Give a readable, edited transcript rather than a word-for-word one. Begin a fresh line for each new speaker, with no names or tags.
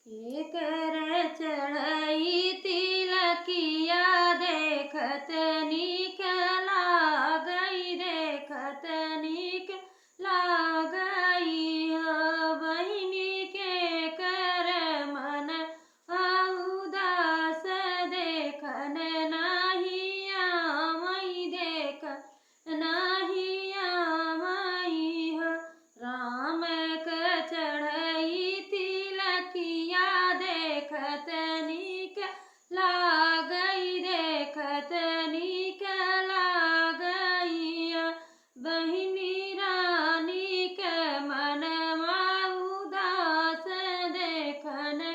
कर चढ़ई तिलकिया देखत नीक लागई, देखत नीक लागई हो। बहिनी के कर मन उदास देखन नाही आमई, देख नाही आमई हो। राम के चढ़ई तिलकिया देखत नीक लागई, देखत नीक लागई। बहिनी रानी के मनवा उदास देखन